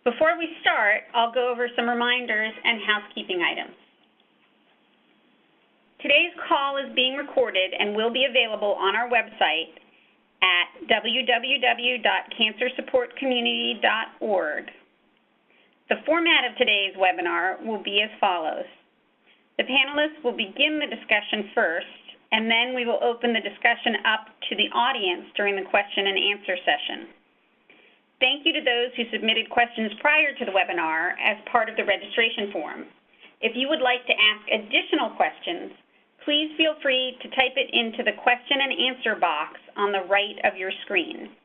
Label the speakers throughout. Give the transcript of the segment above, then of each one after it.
Speaker 1: Before we start, I'll go over some reminders and housekeeping items. Today's call is being recorded and will be available on our website at www.cancersupportcommunity.org. The format of today's webinar will be as follows. The panelists will begin the discussion first, and then we will open the discussion up to the audience during the question and answer session. Thank you to those who submitted questions prior to the webinar as part of the registration form. If you would like to ask additional questions, please feel free to type it into the question and answer box on the right of your screen.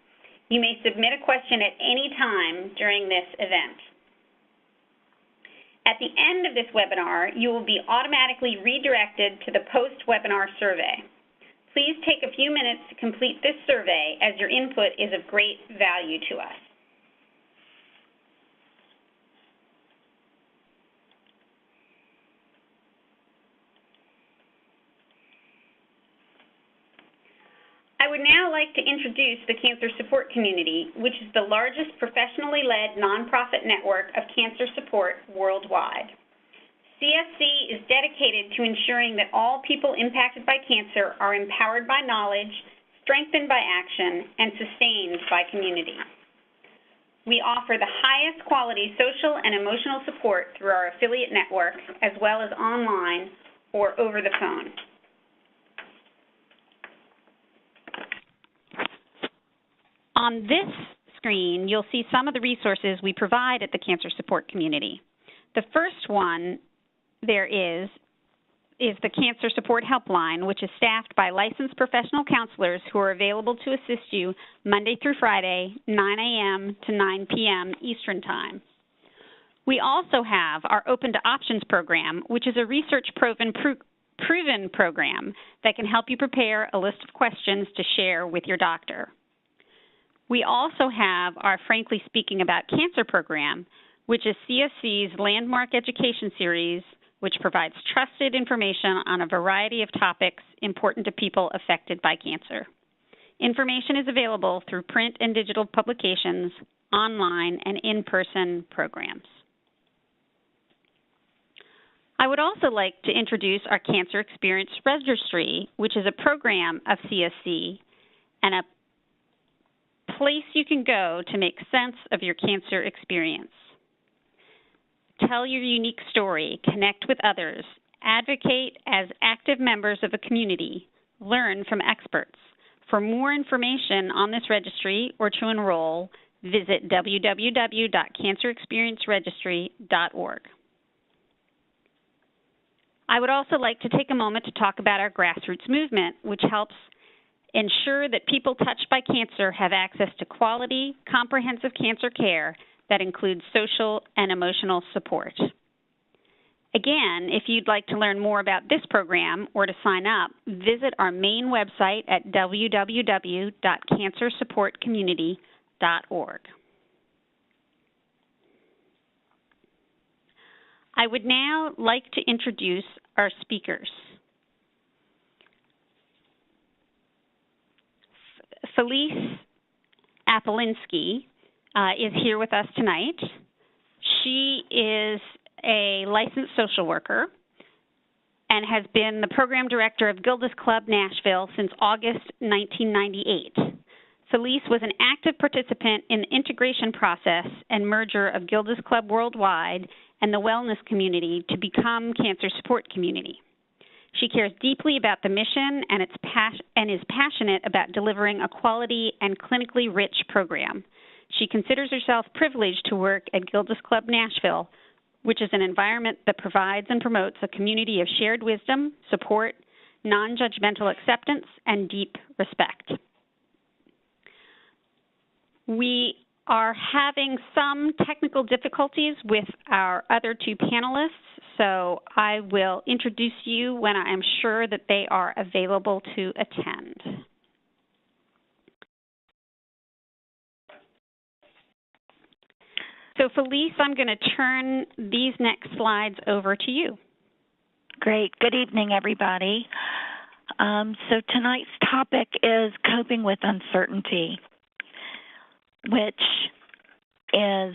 Speaker 1: You may submit a question at any time during this event. At the end of this webinar, you will be automatically redirected to the post-webinar survey. Please take a few minutes to complete this survey as your input is of great value to us. I would now like to introduce the Cancer Support Community, which is the largest professionally led nonprofit network of cancer support worldwide. CSC is dedicated to ensuring that all people impacted by cancer are empowered by knowledge, strengthened by action, and sustained by community. We offer the highest quality social and emotional support through our affiliate networks, as well as online or over the phone. On this screen, you'll see some of the resources we provide at the Cancer Support Community. The first one there is the Cancer Support Helpline, which is staffed by licensed professional counselors who are available to assist you Monday through Friday, 9 a.m. to 9 p.m. Eastern Time. We also have our Open to Options program, which is a research-proven program that can help you prepare a list of questions to share with your doctor. We also have our Frankly Speaking About Cancer program, which is CSC's landmark education series, which provides trusted information on a variety of topics important to people affected by cancer. Information is available through print and digital publications, online, and in-person programs. I would also like to introduce our Cancer Experience Registry, which is a program of CSC and a place you can go to make sense of your cancer experience. Tell your unique story, connect with others, advocate as active members of a community, learn from experts. For more information on this registry or to enroll, visit www.cancerexperienceregistry.org. I would also like to take a moment to talk about our grassroots movement, which helps ensure that people touched by cancer have access to quality, comprehensive cancer care that includes social and emotional support. Again, if you'd like to learn more about this program or to sign up, visit our main website at www.cancersupportcommunity.org. I would now like to introduce our speakers. Felice Apolinski is here with us tonight. She is a licensed social worker and has been the program director of Gilda's Club Nashville since August 1998. Felice was an active participant in the integration process and merger of Gilda's Club Worldwide and the wellness community to become Cancer Support Community. She cares deeply about the mission and is passionate about delivering a quality and clinically rich program. She considers herself privileged to work at Gilda's Club Nashville, which is an environment that provides and promotes a community of shared wisdom, support, non-judgmental acceptance, and deep respect. We are having some technical difficulties with our other two panelists, so I will introduce you when I am sure that they are available to attend. So Felice, I'm going to turn these next slides over to you.
Speaker 2: Great. Good evening, everybody. So tonight's topic is coping with uncertainty, which is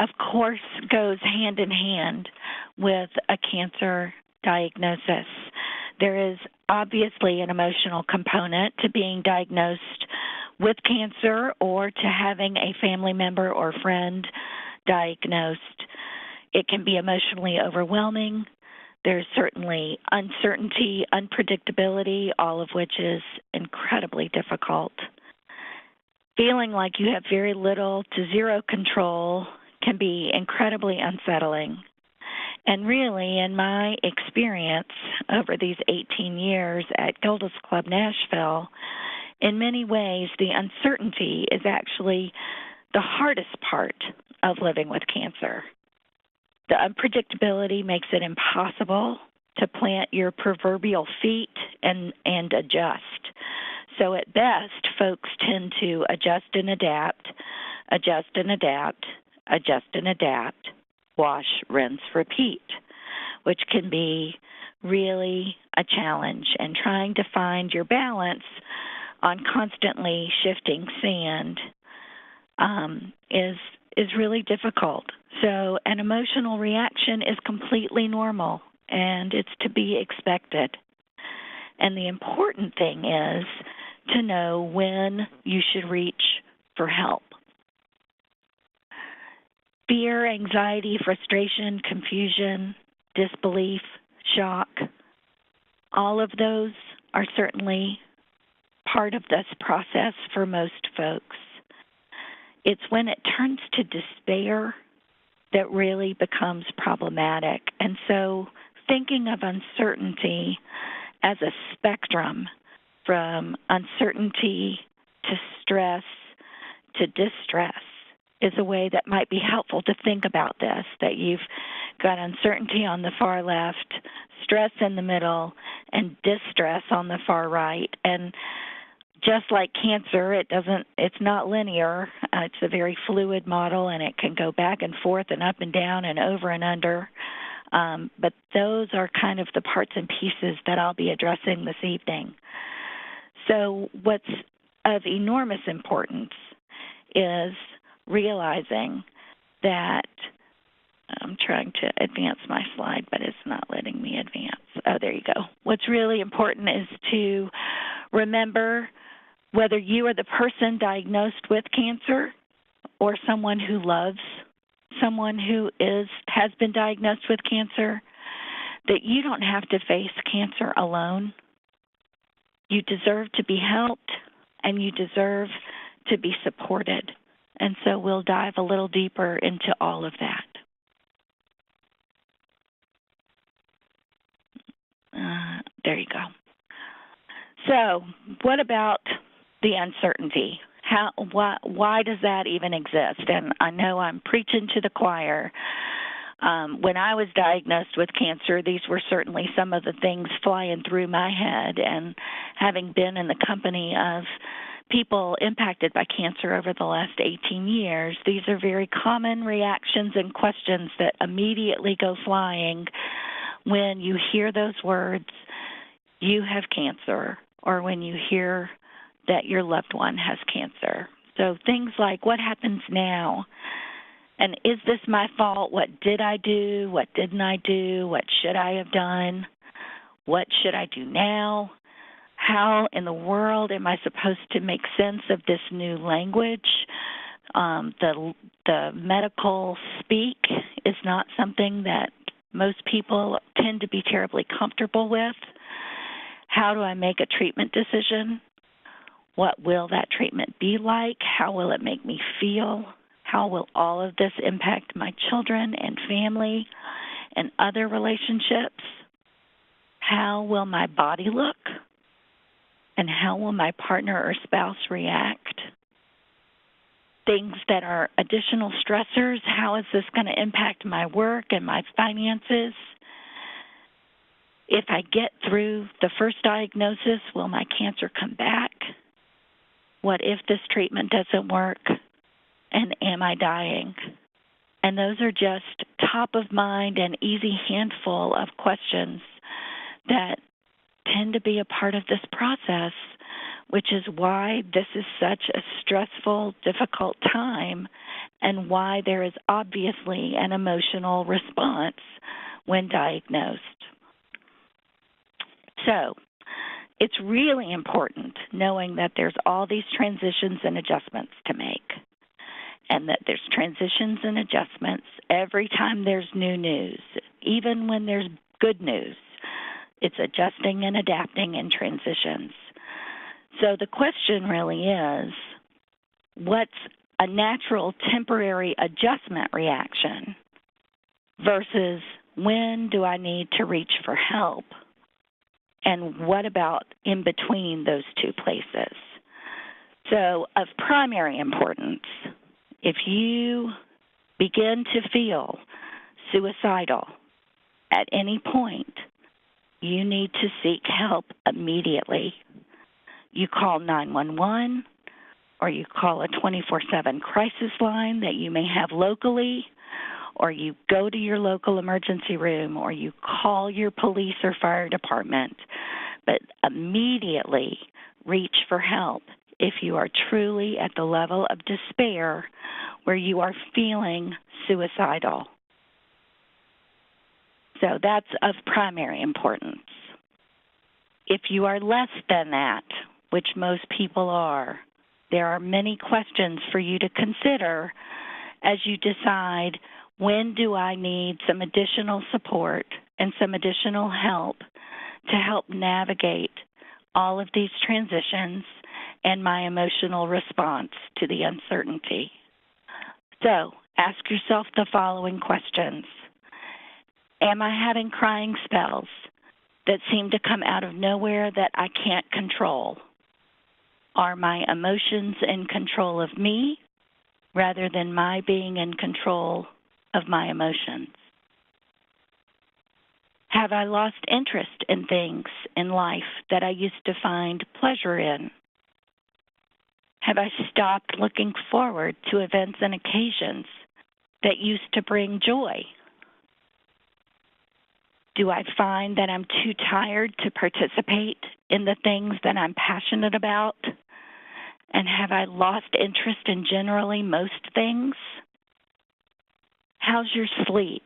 Speaker 2: of course, goes hand in hand with a cancer diagnosis. There is obviously an emotional component to being diagnosed with cancer or to having a family member or friend diagnosed. It can be emotionally overwhelming. There's certainly uncertainty, unpredictability, all of which is incredibly difficult. Feeling like you have very little to zero control can be incredibly unsettling. And really, in my experience over these 18 years at Gilda's Club Nashville, in many ways, the uncertainty is actually the hardest part of living with cancer. The unpredictability makes it impossible to plant your proverbial feet and adjust. So at best, folks tend to adjust and adapt, adjust and adapt, adjust and adapt, wash, rinse, repeat, which can be really a challenge. And trying to find your balance on constantly shifting sand is really difficult. So an emotional reaction is completely normal, and it's to be expected. And the important thing is to know when you should reach for help. Fear, anxiety, frustration, confusion, disbelief, shock, all of those are certainly part of this process for most folks. It's when it turns to despair that really becomes problematic. And so thinking of uncertainty as a spectrum from uncertainty to stress to distress is a way that might be helpful to think about this, that you've got uncertainty on the far left, stress in the middle, and distress on the far right. And just like cancer, it's not linear. It's a very fluid model, and it can go back and forth and up and down and over and under. But those are kind of the parts and pieces that I'll be addressing this evening. So what's of enormous importance is realizing that I'm trying to advance my slide, but it's not letting me advance. Oh, there you go. What's really important is to remember whether you are the person diagnosed with cancer or someone who loves someone who has been diagnosed with cancer, that you don't have to face cancer alone. You deserve to be helped, and you deserve to be supported. And so we'll dive a little deeper into all of that. There you go. So what about the uncertainty? Why does that even exist? And I know I'm preaching to the choir. When I was diagnosed with cancer, these were certainly some of the things flying through my head. And having been in the company of people impacted by cancer over the last 18 years, these are very common reactions and questions that immediately go flying when you hear those words, "You have cancer," or when you hear that your loved one has cancer. So things like, what happens now? And is this my fault? What did I do? What didn't I do? What should I have done? What should I do now? How in the world am I supposed to make sense of this new language? The medical speak is not something that most people tend to be terribly comfortable with. How do I make a treatment decision? What will that treatment be like? How will it make me feel? How will all of this impact my children and family and other relationships? How will my body look? And how will my partner or spouse react? Things that are additional stressors, how is this going to impact my work and my finances? If I get through the first diagnosis, will my cancer come back? What if this treatment doesn't work? And am I dying? And those are just top of mind and easy handful of questions that tend to be a part of this process, which is why this is such a stressful, difficult time and why there is obviously an emotional response when diagnosed. So, it's really important knowing that there's all these transitions and adjustments to make, and that there's transitions and adjustments every time there's new news, even when there's good news. It's adjusting and adapting and transitions. So the question really is, what's a natural temporary adjustment reaction versus when do I need to reach for help? And what about in between those two places? So of primary importance, if you begin to feel suicidal at any point, you need to seek help immediately. You call 911, or you call a 24/7 crisis line that you may have locally, or you go to your local emergency room, or you call your police or fire department. But immediately reach for help if you are truly at the level of despair where you are feeling suicidal. So that's of primary importance. If you are less than that, which most people are, there are many questions for you to consider as you decide, when do I need some additional support and some additional help to help navigate all of these transitions and my emotional response to the uncertainty? So ask yourself the following questions. Am I having crying spells that seem to come out of nowhere that I can't control? Are my emotions in control of me rather than my being in control of my emotions? Have I lost interest in things in life that I used to find pleasure in? Have I stopped looking forward to events and occasions that used to bring joy? Do I find that I'm too tired to participate in the things that I'm passionate about? And have I lost interest in generally most things? How's your sleep?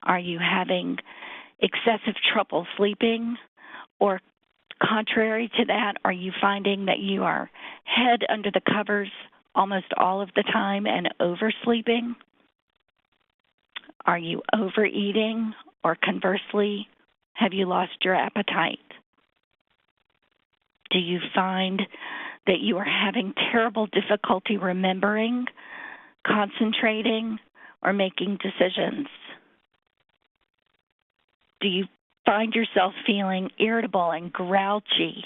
Speaker 2: Are you having excessive trouble sleeping? Or contrary to that, are you finding that you are head under the covers almost all of the time and oversleeping? Are you overeating? Or conversely, have you lost your appetite? Do you find that you are having terrible difficulty remembering, concentrating, or making decisions? Do you find yourself feeling irritable and grouchy,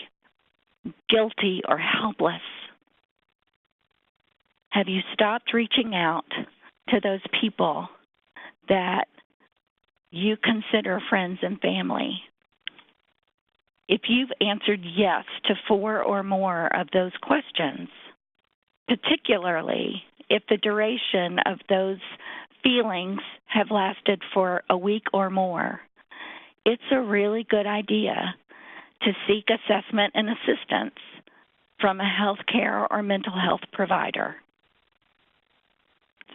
Speaker 2: guilty, or helpless? Have you stopped reaching out to those people that you consider friends and family? If you've answered yes to 4 or more of those questions, particularly if the duration of those feelings have lasted for a week or more, it's a really good idea to seek assessment and assistance from a healthcare or mental health provider.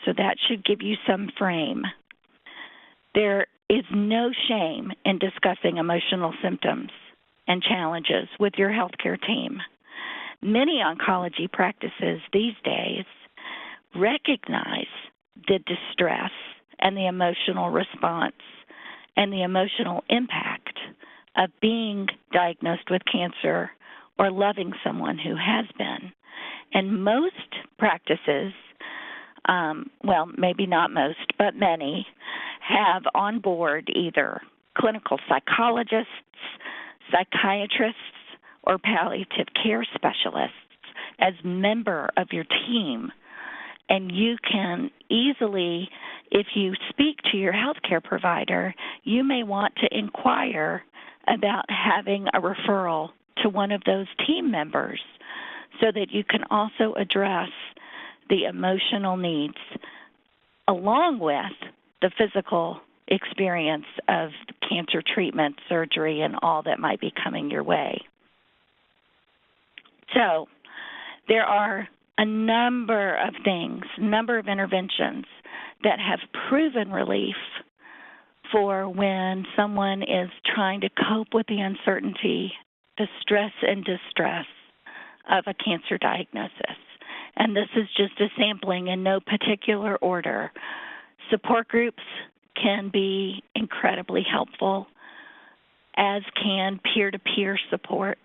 Speaker 2: So that should give you some frame. There is no shame in discussing emotional symptoms and challenges with your healthcare team. Many oncology practices these days recognize the distress and the emotional response and the emotional impact of being diagnosed with cancer or loving someone who has been. And most practices, well, maybe not most, but many, have on board either clinical psychologists, psychiatrists, or palliative care specialists as member of your team. And you can easily, if you speak to your healthcare provider, you may want to inquire about having a referral to one of those team members so that you can also address the emotional needs along with the physical experience of cancer treatment, surgery, and all that might be coming your way. So there are a number of things, number of interventions that have proven relief for when someone is trying to cope with the uncertainty, the stress and distress of a cancer diagnosis. And this is just a sampling in no particular order. Support groups can be incredibly helpful, as can peer-to-peer support.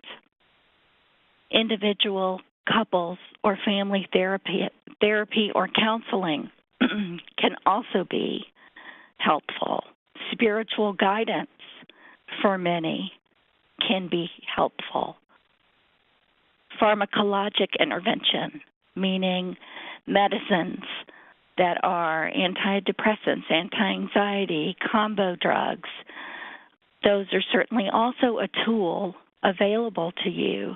Speaker 2: Individual, couples, or family therapy or counseling can also be helpful. Spiritual guidance for many can be helpful. Pharmacologic intervention, meaning medicines that are antidepressants, anti-anxiety, combo drugs, those are certainly also a tool available to you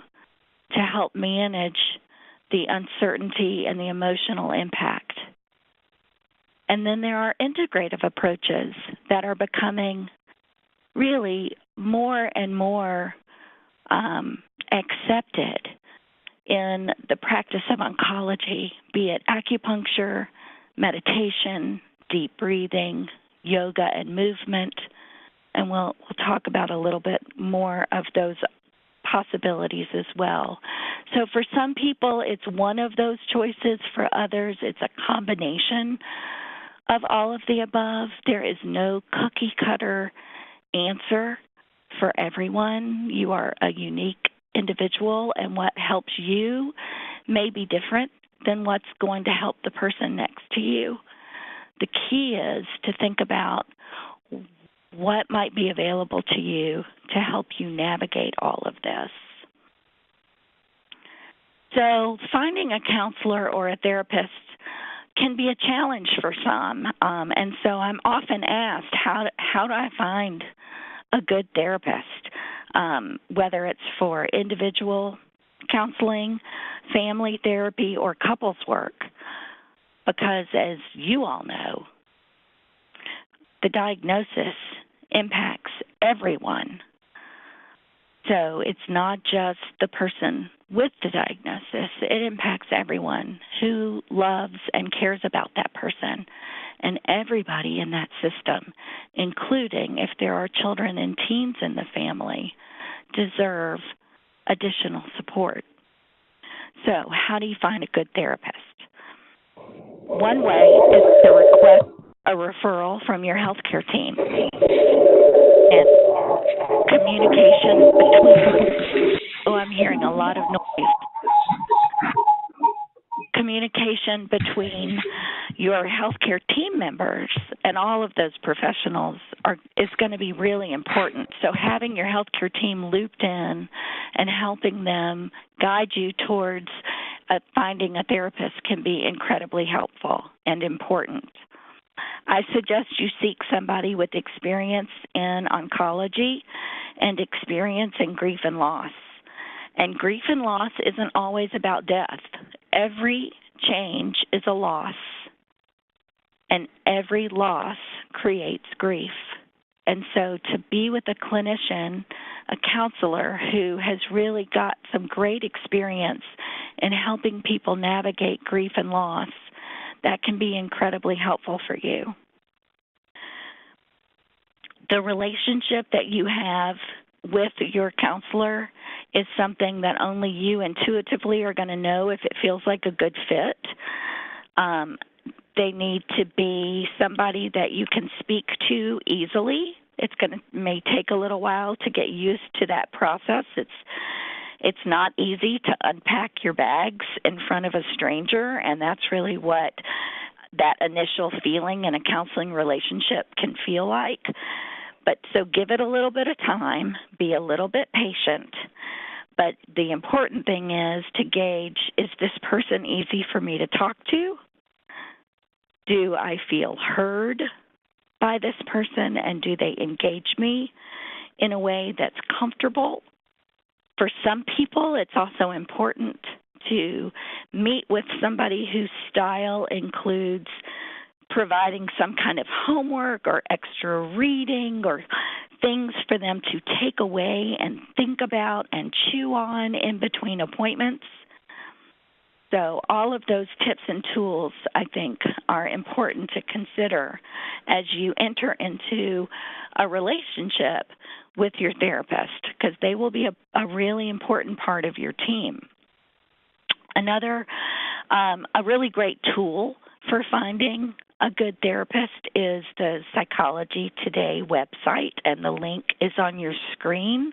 Speaker 2: to help manage the uncertainty and the emotional impact. And then there are integrative approaches that are becoming really more and more accepted in the practice of oncology, be it acupuncture, meditation, deep breathing, yoga and movement, and we'll talk about a little bit more of those possibilities as well. So for some people, it's one of those choices. For others, it's a combination of all of the above. There is no cookie-cutter answer for everyone. You are a unique individual, and what helps you may be different than what's going to help the person next to you. The key is to think about what might be available to you to help you navigate all of this. So finding a counselor or a therapist can be a challenge for some, and so I'm often asked, how do I find a good therapist, whether it's for individual counseling, family therapy, or couples work? Because as you all know, the diagnosis impacts everyone. So it's not just the person with the diagnosis. It impacts everyone who loves and cares about that person, and everybody in that system, including if there are children and teens in the family, deserve additional support. So how do you find a good therapist? One way is to request a referral from your healthcare team. And communication between, I'm hearing a lot of noise. Communication between your healthcare team members and all of those professionals is going to be really important. So having your healthcare team looped in and helping them guide you towards finding a therapist can be incredibly helpful and important. I suggest you seek somebody with experience in oncology and experience in grief and loss. And grief and loss isn't always about death. Every change is a loss, and every loss creates grief. And so to be with a clinician, a counselor who has really got some great experience in helping people navigate grief and loss, that can be incredibly helpful for you. The relationship that you have with your counselor is something that only you intuitively are going to know if it feels like a good fit. They need to be somebody that you can speak to easily. May take a little while to get used to that process. It's not easy to unpack your bags in front of a stranger, and that's really what that initial feeling in a counseling relationship can feel like. But so give it a little bit of time, be a little bit patient. But the important thing is to gauge, is this person easy for me to talk to? Do I feel heard by this person, and do they engage me in a way that's comfortable? For some people, it's also important to meet with somebody whose style includes providing some kind of homework or extra reading or things for them to take away and think about and chew on in between appointments. So all of those tips and tools, I think, are important to consider as you enter into a relationship with your therapist, because they will be a really important part of your team. Another, a really great tool for finding a good therapist is the Psychology Today website, and the link is on your screen.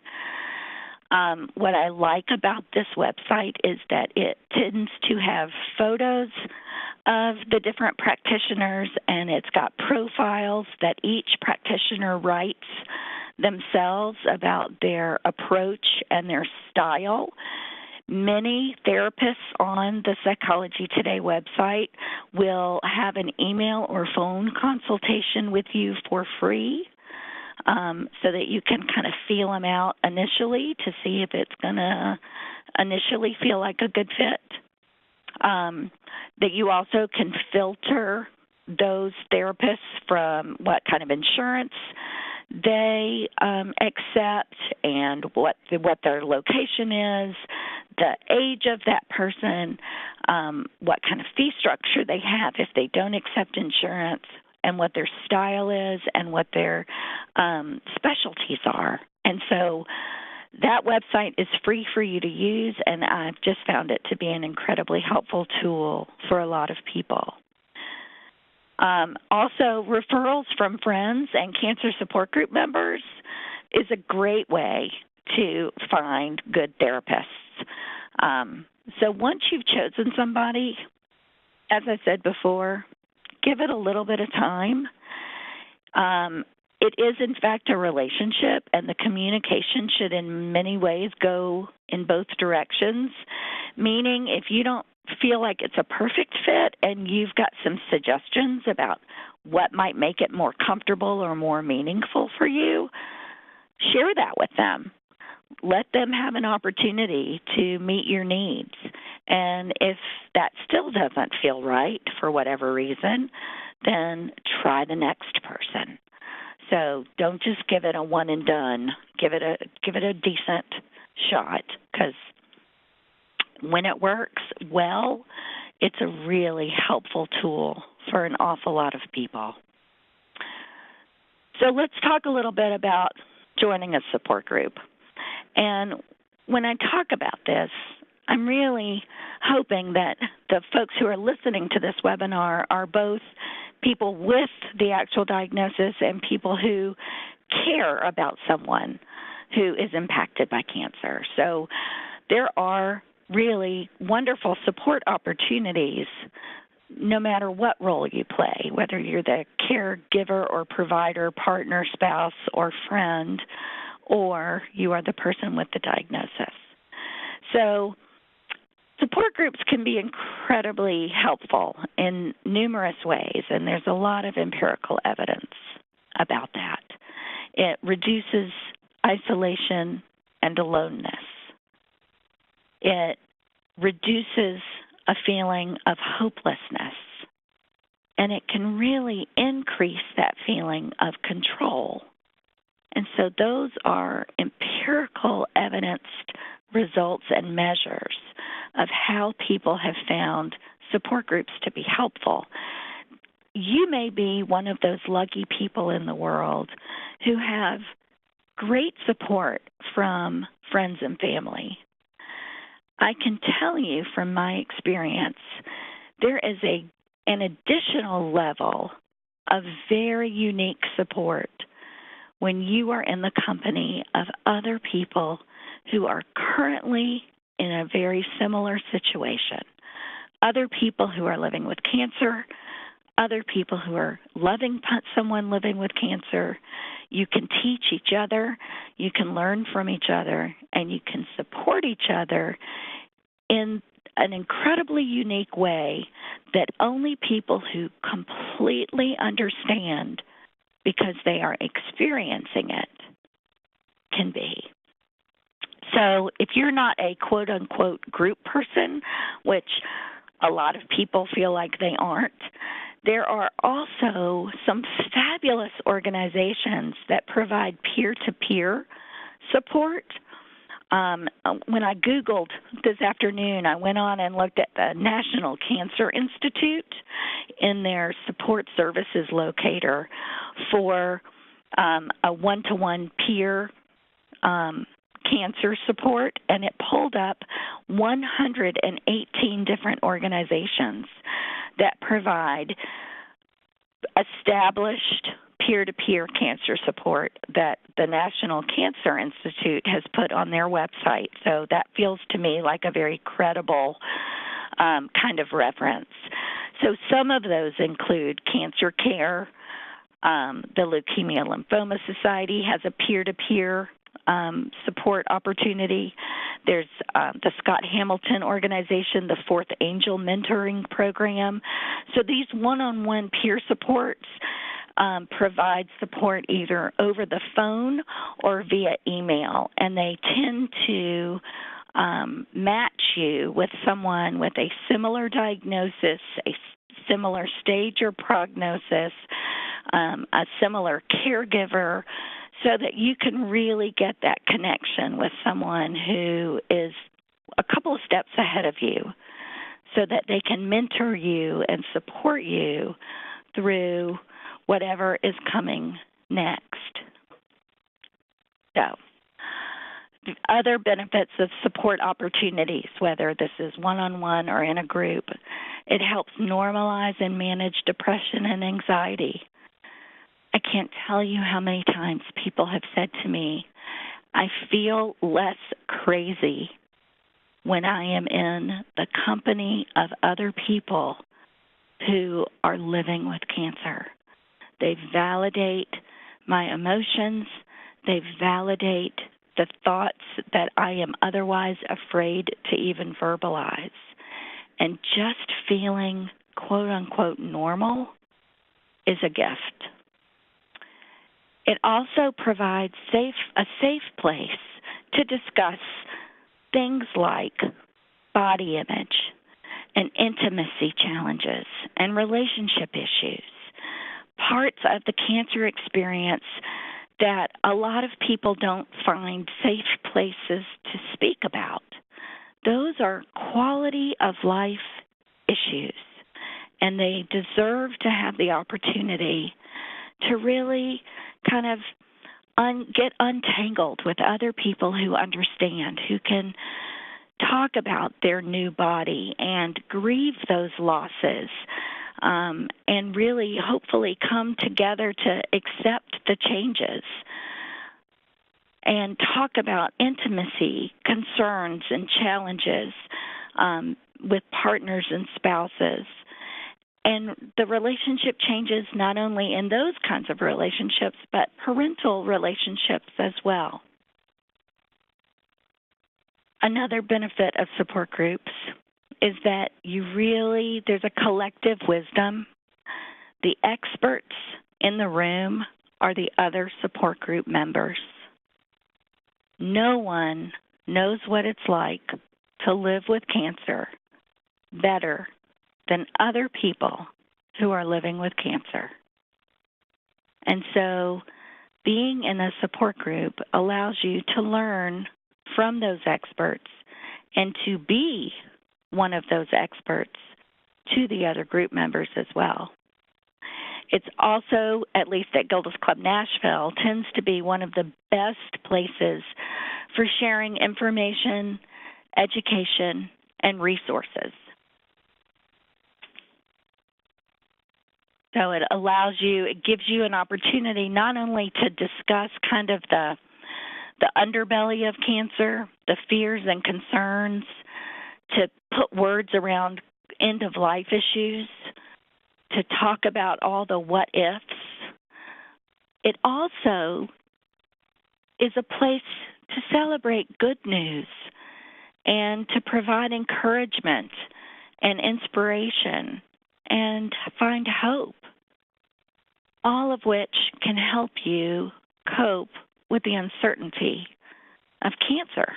Speaker 2: What I like about this website is that it tends to have photos of the different practitioners, and it's got profiles that each practitioner writes themselves about their approach and their style. Many therapists on the Psychology Today website will have an email or phone consultation with you for free, so that you can kind of feel them out initially to see if it's going to initially feel like a good fit. That you also can filter those therapists from what kind of insurance they accept and what their location is, the age of that person, what kind of fee structure they have if they don't accept insurance, and what their style is and what their specialties are. And so that website is free for you to use, and I've just found it to be an incredibly helpful tool for a lot of people. Also, referrals from friends and cancer support group members is a great way to find good therapists. So once you've chosen somebody, as I said before, give it a little bit of time. It is, in fact, a relationship, and the communication should in many ways go in both directions, meaning if you don't feel like it's a perfect fit and you've got some suggestions about what might make it more comfortable or more meaningful for you, share that with them. Let them have an opportunity to meet your needs. And if that still doesn't feel right for whatever reason, then try the next person. So don't just give it a one and done. Give it a decent shot, because when it works well, it's a really helpful tool for an awful lot of people. So let's talk a little bit about joining a support group. And when I talk about this, I'm really hoping that the folks who are listening to this webinar are both people with the actual diagnosis and people who care about someone who is impacted by cancer. So there are really wonderful support opportunities no matter what role you play, whether you're the caregiver or provider, partner, spouse, or friend, or you are the person with the diagnosis. So support groups can be incredibly helpful in numerous ways, and there's a lot of empirical evidence about that. It reduces isolation and aloneness. It reduces a feeling of hopelessness, and it can really increase that feeling of control. And so those are empirical evidenced results and measures of how people have found support groups to be helpful. You may be one of those lucky people in the world who have great support from friends and family. I can tell you from my experience, there is an additional level of very unique support when you are in the company of other people who are currently in a very similar situation. Other people who are living with cancer, other people who are loving someone living with cancer. You can teach each other, you can learn from each other, and you can support each other in an incredibly unique way that only people who completely understand, because they are experiencing it, can be. So if you're not a quote-unquote group person, which a lot of people feel like they aren't, there are also some fabulous organizations that provide peer-to-peer support. when I Googled this afternoon, I went on and looked at the National Cancer Institute in their support services locator for a one-to-one peer cancer support, and it pulled up 118 different organizations that provide established peer-to-peer cancer support that the National Cancer Institute has put on their website. So that feels to me like a very credible kind of reference. So some of those include Cancer Care. The Leukemia Lymphoma Society has a peer-to-peer support opportunity. There's the Scott Hamilton organization, the Fourth Angel Mentoring Program. So these one-on-one peer supports provide support either over the phone or via email, and they tend to match you with someone with a similar diagnosis, a similar stage or prognosis, a similar caregiver, so that you can really get that connection with someone who is a couple of steps ahead of you, so that they can mentor you and support you through whatever is coming next. So, the other benefits of support opportunities, whether this is one-on-one or in a group, it helps normalize and manage depression and anxiety. I can't tell you how many times people have said to me, I feel less crazy when I am in the company of other people who are living with cancer. They validate my emotions. They validate the thoughts that I am otherwise afraid to even verbalize. And just feeling, quote unquote, normal is a gift. It also provides a safe place to discuss things like body image and intimacy challenges and relationship issues, parts of the cancer experience that a lot of people don't find safe places to speak about. Those are quality of life issues, and they deserve to have the opportunity to really kind of get untangled with other people who understand, who can talk about their new body and grieve those losses, and really hopefully come together to accept the changes and talk about intimacy, concerns, and challenges with partners and spouses. And the relationship changes not only in those kinds of relationships, but parental relationships as well. Another benefit of support groups is that there's a collective wisdom. The experts in the room are the other support group members. No one knows what it's like to live with cancer better than other people who are living with cancer. And so being in a support group allows you to learn from those experts and to be one of those experts to the other group members as well. It's also, at least at Gilda's Club Nashville, tends to be one of the best places for sharing information, education, and resources. So it gives you an opportunity not only to discuss kind of the underbelly of cancer, the fears and concerns, to put words around end-of-life issues, to talk about all the what-ifs. It also is a place to celebrate good news and to provide encouragement and inspiration and find hope, all of which can help you cope with the uncertainty of cancer.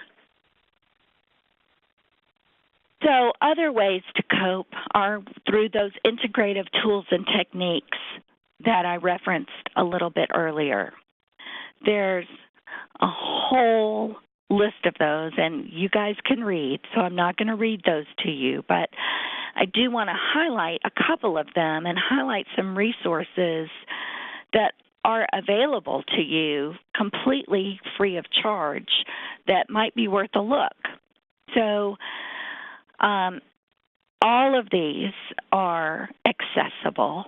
Speaker 2: So other ways to cope are through those integrative tools and techniques that I referenced a little bit earlier. There's a whole list of those, and you guys can read, so I'm not going to read those to you, but I do want to highlight a couple of them and highlight some resources that are available to you completely free of charge that might be worth a look. So all of these are accessible.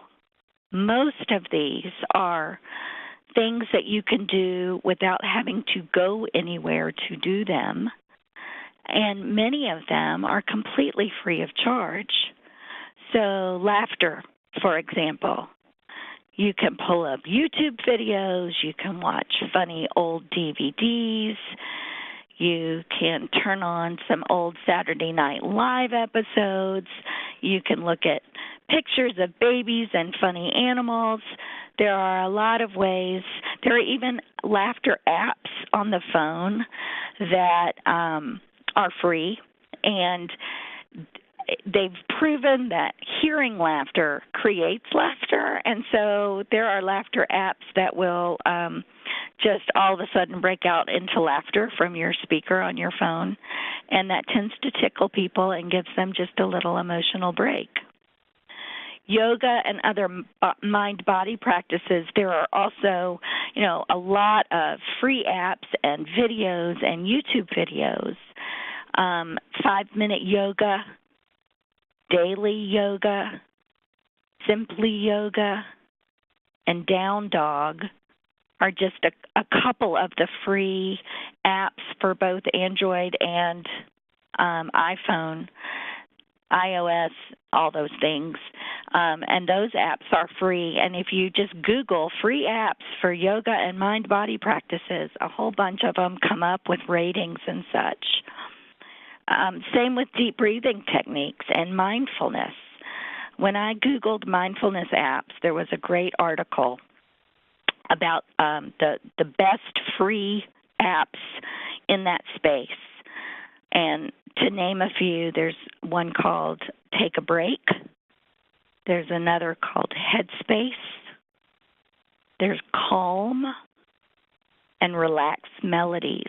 Speaker 2: Most of these are things that you can do without having to go anywhere to do them, and many of them are completely free of charge. So laughter, for example. You can pull up YouTube videos, you can watch funny old DVDs, you can turn on some old Saturday Night Live episodes, you can look at pictures of babies and funny animals. There are a lot of ways. There are even laughter apps on the phone that are free, and they've proven that hearing laughter creates laughter, and so there are laughter apps that will just all of a sudden break out into laughter from your speaker on your phone, and that tends to tickle people and gives them just a little emotional break. Yoga and other mind-body practices, there are also, a lot of free apps and videos and YouTube videos. 5-minute yoga, daily yoga, simply yoga, and down dog are just a couple of the free apps for both Android and iPhone, iOS, all those things. And those apps are free. And if you just Google free apps for yoga and mind-body practices, a whole bunch of them come up with ratings and such. Same with deep breathing techniques and mindfulness. When I Googled mindfulness apps, there was a great article about the best free apps in that space. And to name a few, there's one called Take a Break. There's another called Headspace. There's Calm and Relax Melodies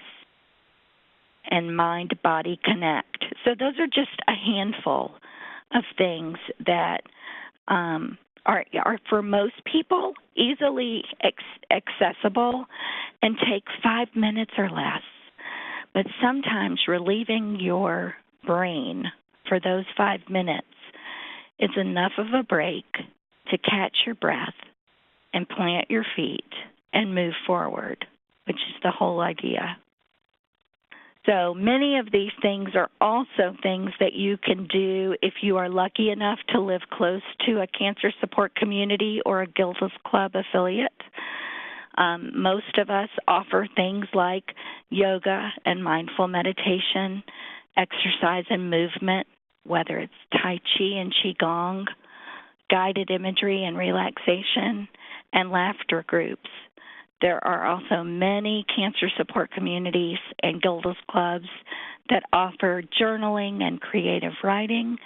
Speaker 2: and Mind Body Connect. So those are just a handful of things that are for most people easily accessible and take 5 minutes or less. But sometimes relieving your brain for those 5 minutes is enough of a break to catch your breath and plant your feet and move forward, which is the whole idea. So many of these things are also things that you can do if you are lucky enough to live close to a cancer support community or a Gilda's Club affiliate. Most of us offer things like yoga and mindful meditation, exercise and movement, whether it's Tai Chi and Qigong, guided imagery and relaxation, and laughter groups. There are also many cancer support communities and Gilda's Clubs that offer journaling and creative writing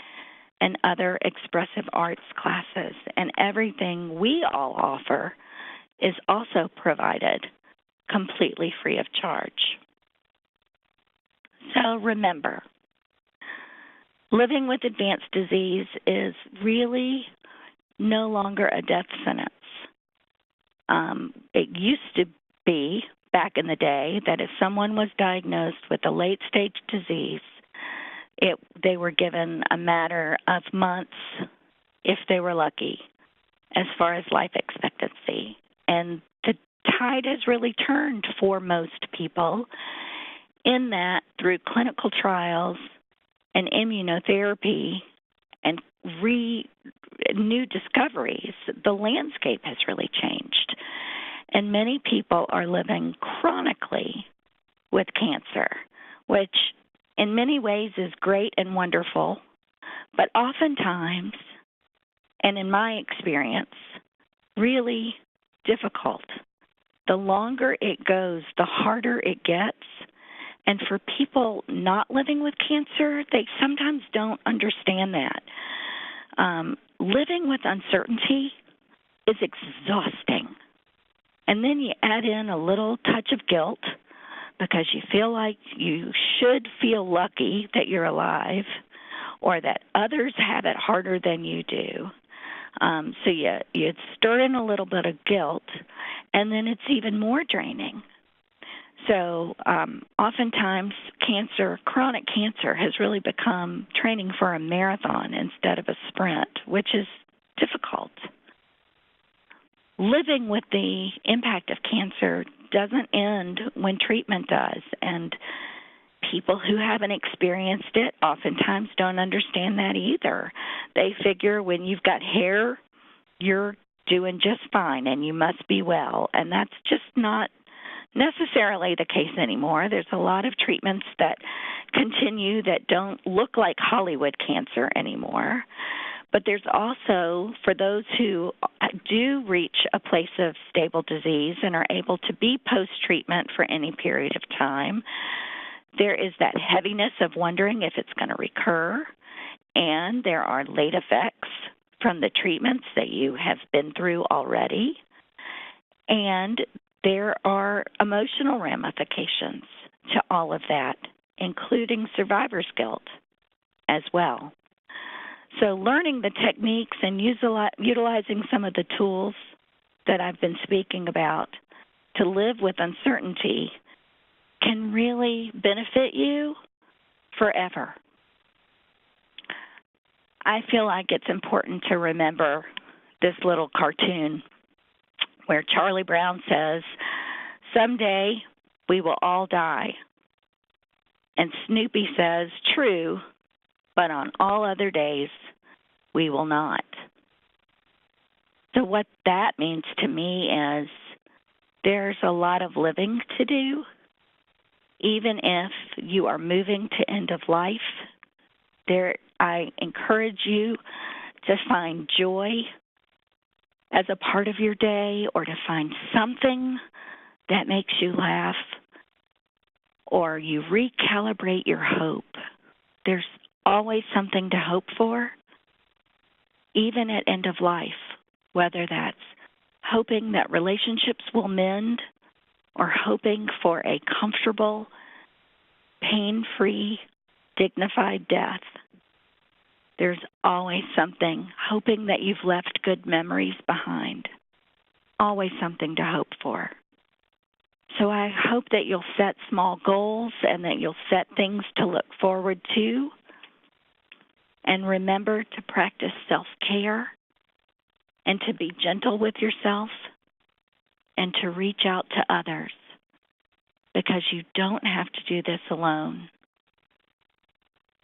Speaker 2: and other expressive arts classes. And everything we all offer is also provided completely free of charge. So remember, living with advanced disease is really no longer a death sentence. It used to be, back in the day, that if someone was diagnosed with a late-stage disease, they were given a matter of months, if they were lucky, as far as life expectancy. And the tide has really turned for most people in that through clinical trials and immunotherapy and new discoveries, the landscape has really changed. And many people are living chronically with cancer, which in many ways is great and wonderful, but oftentimes, and in my experience, really difficult. The longer it goes, the harder it gets. And for people not living with cancer, they sometimes don't understand that. Living with uncertainty is exhausting. And then you add in a little touch of guilt because you feel like you should feel lucky that you're alive or that others have it harder than you do. So you stir in a little bit of guilt, and then it's even more draining. So oftentimes chronic cancer has really become training for a marathon instead of a sprint, which is difficult. Living with the impact of cancer doesn't end when treatment does, and people who haven't experienced it oftentimes don't understand that either. They figure when you've got hair, you're doing just fine and you must be well, and that's just not necessarily the case anymore. There's a lot of treatments that continue that don't look like Hollywood cancer anymore. But there's also, for those who do reach a place of stable disease and are able to be post-treatment for any period of time, there is that heaviness of wondering if it's going to recur, and there are late effects from the treatments that you have been through already, and there are emotional ramifications to all of that, including survivor's guilt as well. So learning the techniques and utilizing some of the tools that I've been speaking about to live with uncertainty can really benefit you forever. I feel like it's important to remember this little cartoon where Charlie Brown says, "Someday we will all die." And Snoopy says, "True, but on all other days we will not." So what that means to me is there's a lot of living to do. Even if you are moving to end of life, I encourage you to find joy as a part of your day, or to find something that makes you laugh, or you recalibrate your hope. There's always something to hope for, even at end of life, whether that's hoping that relationships will mend or hoping for a comfortable, pain-free, dignified death. There's always something, hoping that you've left good memories behind. Always something to hope for. So I hope that you'll set small goals and that you'll set things to look forward to. And remember to practice self-care and to be gentle with yourself and to reach out to others, because you don't have to do this alone.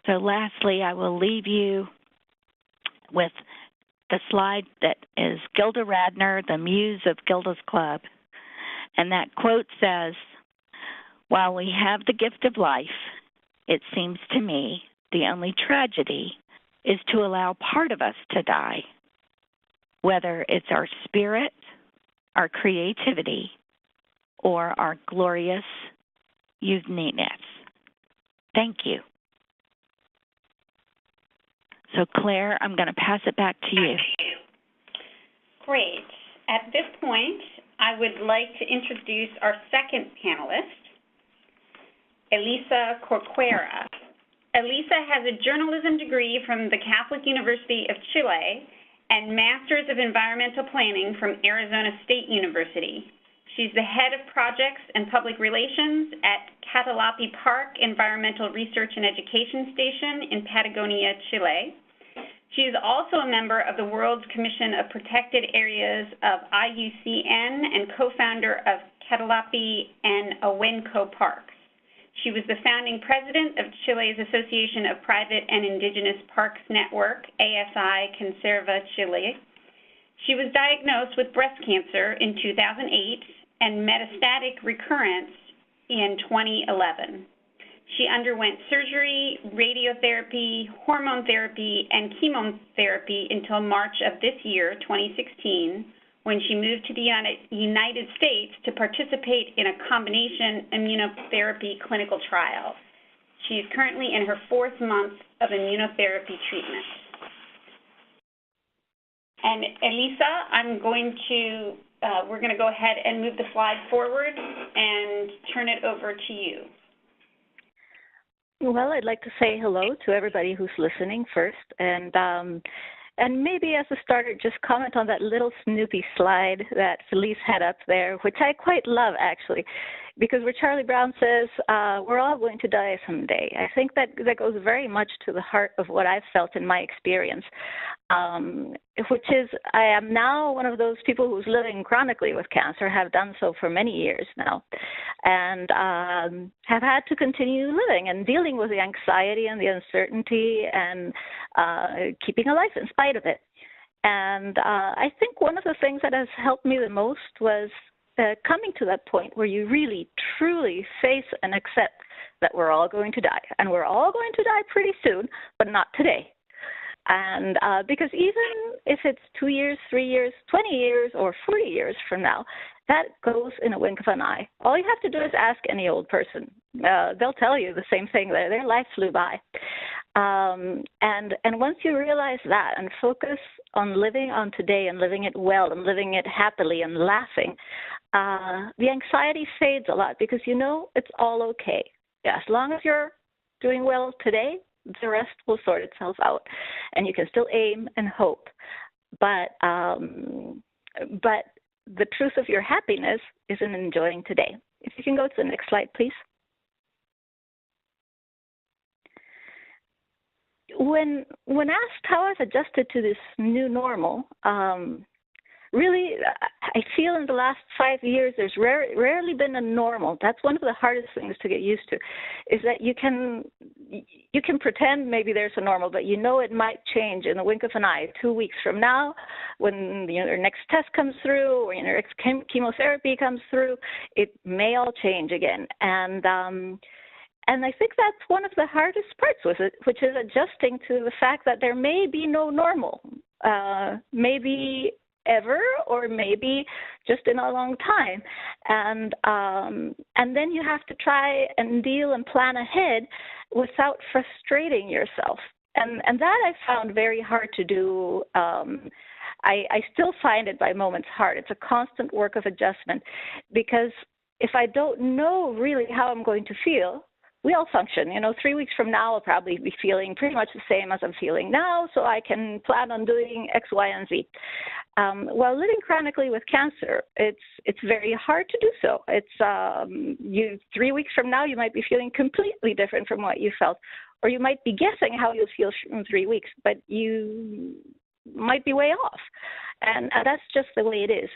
Speaker 2: So lastly, I will leave you with the slide that is Gilda Radner, the muse of Gilda's Club. And that quote says, "While we have the gift of life, it seems to me the only tragedy is to allow part of us to die, whether it's our spirit, our creativity, or our glorious uniqueness." Thank you. So, Claire, I'm going to pass it back to you.
Speaker 1: Great. At this point, I would like to introduce our second panelist, Elisa Corcuera. Elisa has a journalism degree from the Catholic University of Chile and Masters of Environmental Planning from Arizona State University. She's the head of projects and public relations at Catalapi Park Environmental Research and Education Station in Patagonia, Chile. She is also a member of the World Commission of Protected Areas of IUCN and co-founder of Catalapi and Ahuenco Parks. She was the founding president of Chile's Association of Private and Indigenous Parks Network, ASI Conserva Chile. She was diagnosed with breast cancer in 2008 and metastatic recurrence in 2011. She underwent surgery, radiotherapy, hormone therapy, and chemotherapy until March of this year, 2016, when she moved to the United States to participate in a combination immunotherapy clinical trial. She is currently in her 4th month of immunotherapy treatment. And Elisa, I'm going to we're going to go ahead and move the slide forward and turn it over to you.
Speaker 3: Well, I'd like to say hello to everybody who's listening first, and maybe as a starter, just comment on that little Snoopy slide that Felice had up there, which I quite love, actually, because where Charlie Brown says, we're all going to die someday. I think that goes very much to the heart of what I've felt in my experience, which is I am now one of those people who's living chronically with cancer, have done so for many years now, and have had to continue living and dealing with the anxiety and the uncertainty and keeping alive in spite of it. And I think one of the things that has helped me the most was coming to that point where you really, truly face and accept that we're all going to die. And we're all going to die pretty soon, but not today. And because even if it's 2 years, 3 years, 20 years, or 40 years from now, that goes in a wink of an eye. All you have to do is ask any old person. They'll tell you the same thing. Their life flew by. And once you realize that and focus on living on today and living it well and living it happily and laughing, the anxiety fades a lot because you know it's all okay. Yeah, as long as you're doing well today, the rest will sort itself out, and you can still aim and hope. But the truth of your happiness is in enjoying today. If you can go to the next slide, please. When asked how I've adjusted to this new normal, really, I feel in the last 5 years there's rarely been a normal. That's one of the hardest things to get used to, is that you can pretend maybe there's a normal, but you know it might change in the wink of an eye. 2 weeks from now, when your next test comes through or your next chemotherapy comes through, it may all change again. And I think that's one of the hardest parts with it, which is adjusting to the fact that there may be no normal, maybe ever, or maybe just in a long time. And then you have to try and deal and plan ahead without frustrating yourself. And that I found very hard to do. I still find it by moments hard. It's a constant work of adjustment, because if I don't know really how I'm going to feel, we all function. 3 weeks from now, I'll probably be feeling pretty much the same as I'm feeling now, so I can plan on doing X, Y, and Z. While living chronically with cancer, it's very hard to do so. It's 3 weeks from now, you might be feeling completely different from what you felt, or you might be guessing how you'll feel in 3 weeks, but you might be way off, and that's just the way it is.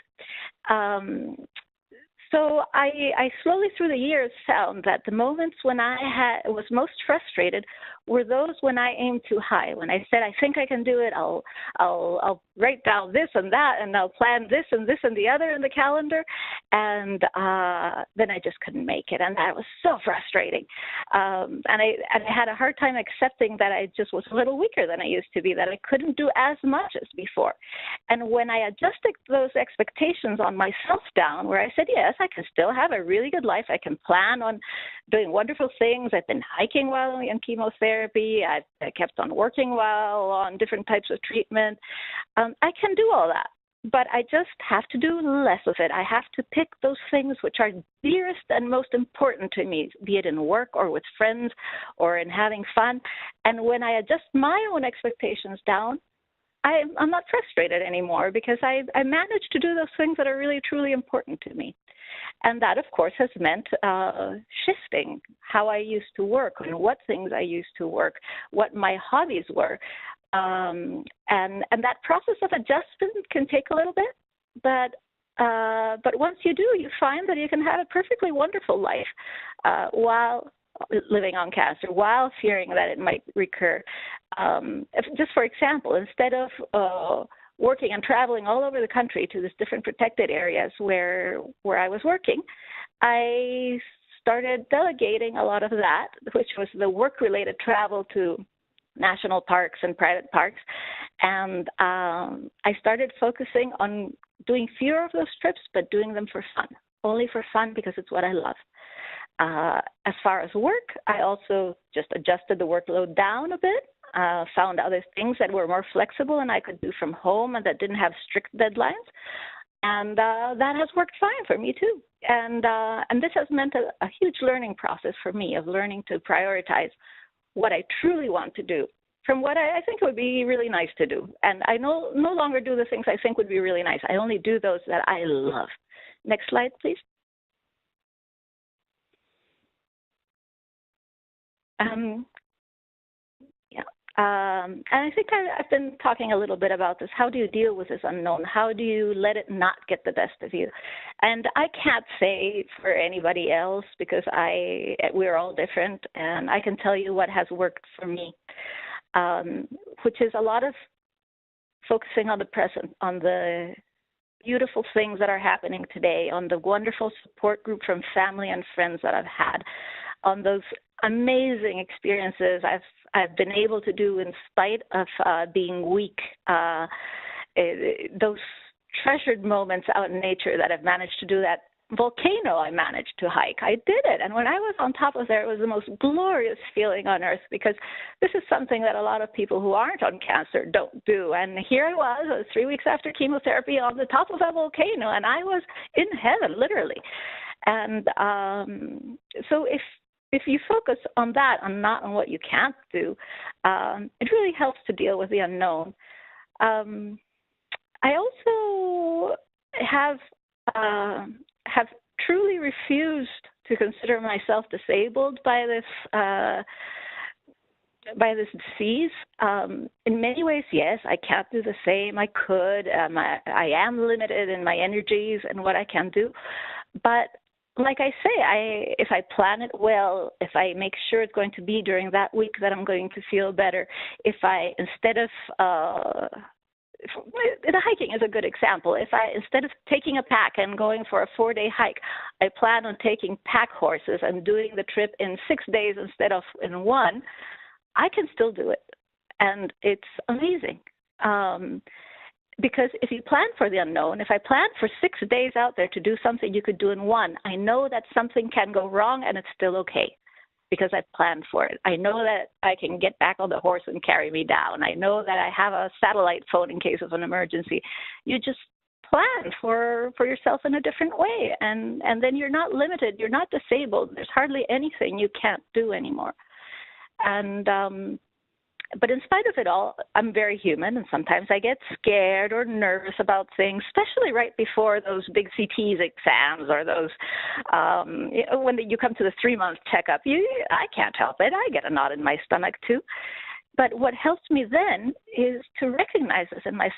Speaker 3: So I slowly through the years found that the moments when I was most frustrated were those when I aimed too high. When I said, I think I can do it, I'll write down this and that, and I'll plan this and the other in the calendar, and then I just couldn't make it, and that was so frustrating. And I had a hard time accepting that I just was a little weaker than I used to be, that I couldn't do as much as before. And when I adjusted those expectations on myself down, where I said, yes, I can still have a really good life, I can plan on doing wonderful things, I've been hiking while in chemotherapy, I kept on working while on different types of treatment, I can do all that. But I just have to do less of it. I have to pick those things which are dearest and most important to me, be it in work or with friends or in having fun. And when I adjust my own expectations down, I'm not frustrated anymore, because I managed to do those things that are really, truly important to me. And that, of course, has meant shifting how I used to work and what things I used to work, what my hobbies were. And that process of adjustment can take a little bit, but once you do, you find that you can have a perfectly wonderful life while living on cancer, while fearing that it might recur. Just for example, instead of working and traveling all over the country to these different protected areas where I was working, I started delegating a lot of that, which was the work-related travel to national parks and private parks, and I started focusing on doing fewer of those trips, but doing them for fun, only for fun, because it's what I love. As far as work, I also just adjusted the workload down a bit, found other things that were more flexible and I could do from home and that didn't have strict deadlines. And that has worked fine for me too. And this has meant a huge learning process for me of learning to prioritize what I truly want to do from what I think would be really nice to do. And I no longer do the things I think would be really nice. I only do those that I love. Next slide, please. And I think I've been talking a little bit about this. How do you deal with this unknown? How do you let it not get the best of you? And I can't say for anybody else because we're all different, and I can tell you what has worked for me, which is a lot of focusing on the present, on the beautiful things that are happening today, on the wonderful support group from family and friends that I've had, on those amazing experiences I've been able to do in spite of being weak, those treasured moments out in nature that I've managed to do. That volcano I managed to hike. I did it. And when I was on top of there, it was the most glorious feeling on earth, because this is something that a lot of people who aren't on cancer don't do. And here I was 3 weeks after chemotherapy on the top of a volcano, and I was in heaven, literally. And so if you focus on that and not on what you can't do, it really helps to deal with the unknown. I also have truly refused to consider myself disabled by this disease. In many ways, yes, I can't do the same. I could. I am limited in my energies and what I can do. But like I say, if I plan it well, if I make sure it's going to be during that week that I'm going to feel better, if I, instead of, the hiking is a good example. If I, instead of taking a pack and going for a 4-day hike, I plan on taking pack horses and doing the trip in 6 days instead of in 1, I can still do it. And it's amazing. Because if you plan for the unknown, if I plan for 6 days out there to do something you could do in 1, I know that something can go wrong and it's still okay because I planned for it. I know that I can get back on the horse and carry me down. I know that I have a satellite phone in case of an emergency. You just plan for yourself in a different way, and then you're not limited. You're not disabled. There's hardly anything you can't do anymore. And but in spite of it all, I'm very human, and sometimes I get scared or nervous about things, especially right before those big CTs exams or those, when you come to the 3-month checkup. I can't help it. I get a knot in my stomach too. But what helps me then is to recognize this in myself